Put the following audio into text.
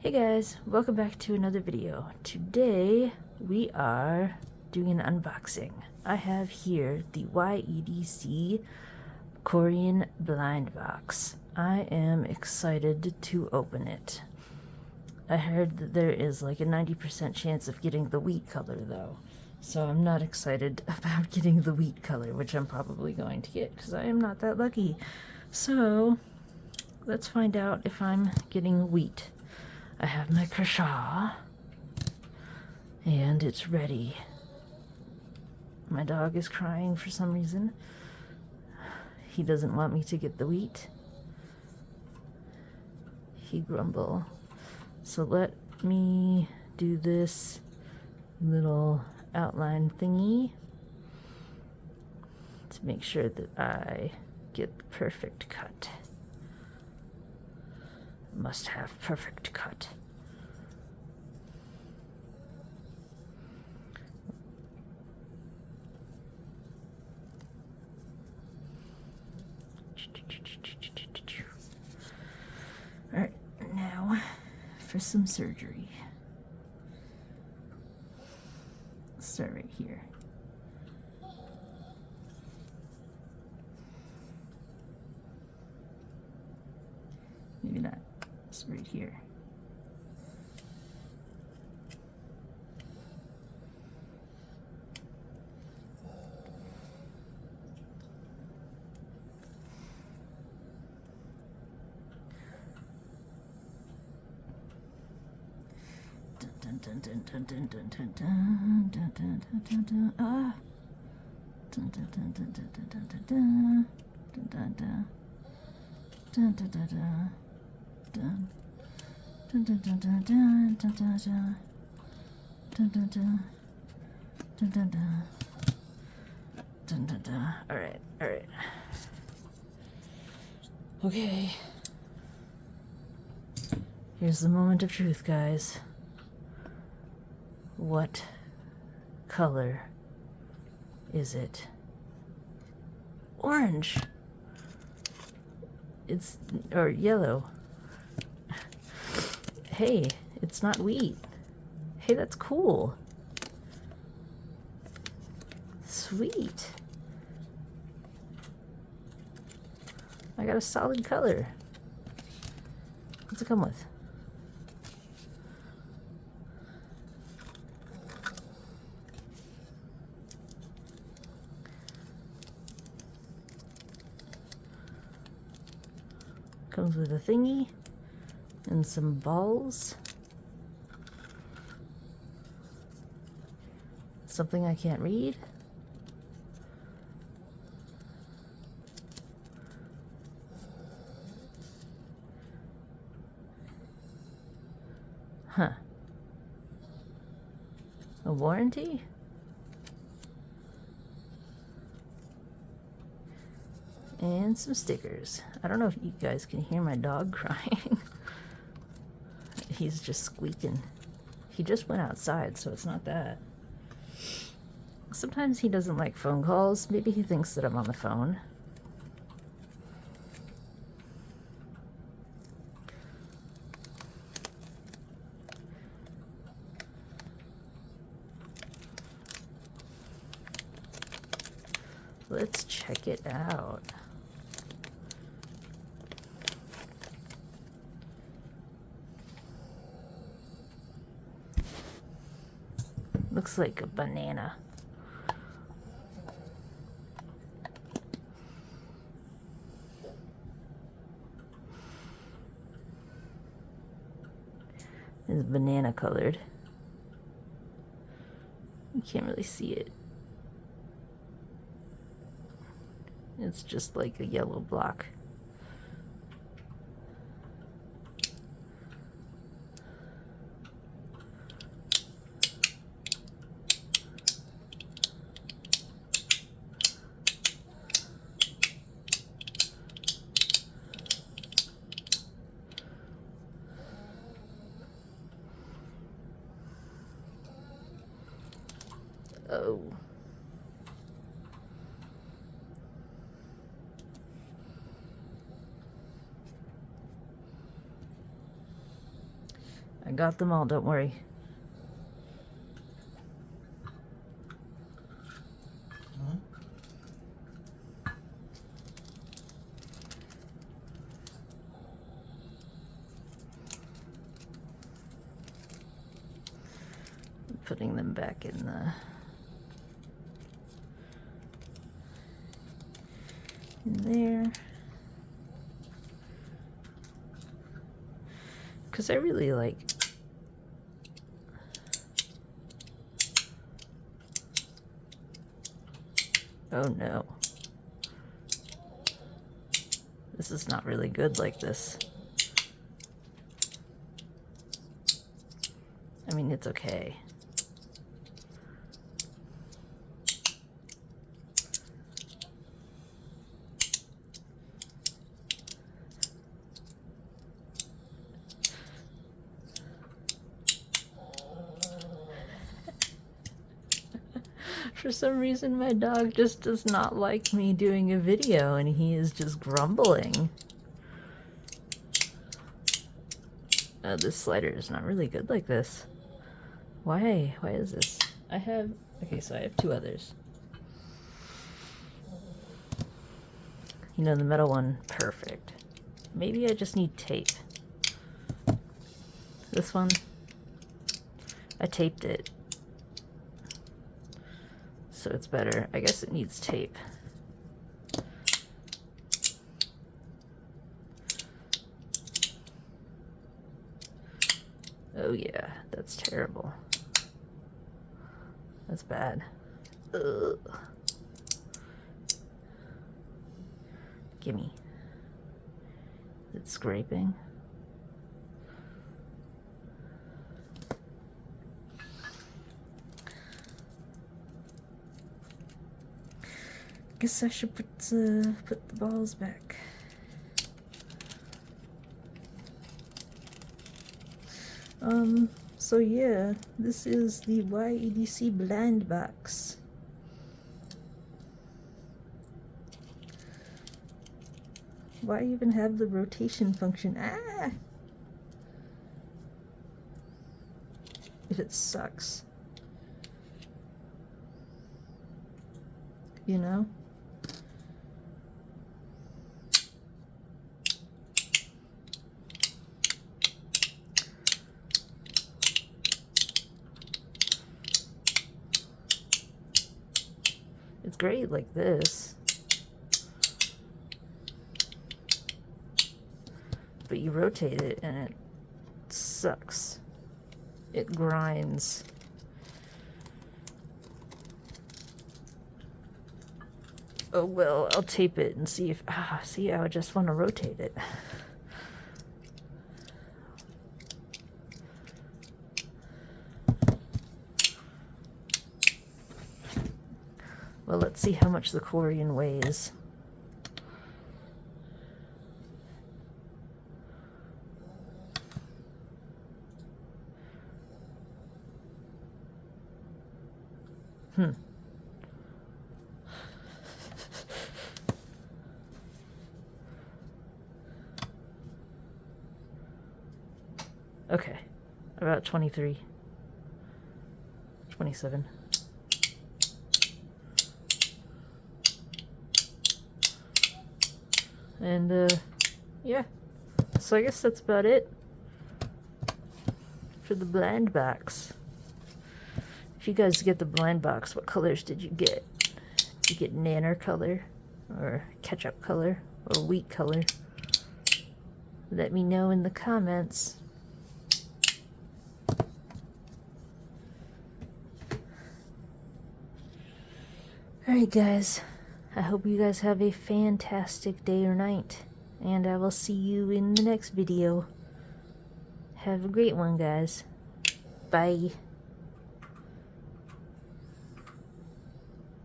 Hey guys, welcome back to another video. Today we are doing an unboxing. I have here the YEDC Corian blind box. I am excited to open it. I heard that there is like a 90% chance of getting the wheat color though. So I'm not excited about getting the wheat color, which I'm probably going to get because I am not that lucky. So let's find out if I'm getting wheat. I have my Kershaw, and it's ready. My dog is crying for some reason. He doesn't want me to get the wheat. He grumble. So let me do this little outline thingy to make sure that I get the perfect cut. Must have perfect cut. Alright, now for some surgery. Let's start right here. Maybe not. It's right here. Dun dun dun dun dun dun dun dun dun dun dun dun ah. Dun dun dun dun dun dun dun dun dun dun dun dun dun dun dun. Dun dun dun dun dun dun dun dun dun dun dun dun dun dun dun. All right. Okay. Here's the moment of truth, guys. What color is it? Orange. Or yellow. Hey, it's not wheat. Hey, that's cool. Sweet. I got a solid color. What's it come with? Comes with a thingy and some balls. Something I can't read. Huh. A warranty? And some stickers. I don't know if you guys can hear my dog crying. He's just squeaking. He just went outside, so it's not that. Sometimes he doesn't like phone calls. Maybe he thinks that I'm on the phone. Let's check it out. Looks like a banana. It's banana colored. You can't really see it. It's just like a yellow block. Oh. I got them all, don't worry. Putting them back in there. Because I really like oh no. This is not really good like this. I mean, it's okay. For some reason, my dog just does not like me doing a video, and he is just grumbling. This slider is not really good like this. Why? Why is this? Okay, so I have two others. You know, the metal one, perfect. Maybe I just need tape. This one, I taped it. So it's better. I guess it needs tape. Oh yeah, that's terrible. That's bad. Ugh. Gimme. Is it scraping? Guess I should put the balls back. So yeah, this is the YEDC blind box. Why even have the rotation function? Ah! If it sucks. You know? It's great like this, but you rotate it and it sucks. It grinds. Oh well, I'll tape it and see if, see, I just want to rotate it. Well, let's see how much the Corian weighs. Okay, about 23, 27. And yeah, so I guess that's about it for the blind box. If you guys get the blind box, what colors did you get? Did you get nanner color or ketchup color or wheat color? Let me know in the comments. Alright guys, I hope you guys have a fantastic day or night, and I will see you in the next video. Have a great one, guys. Bye.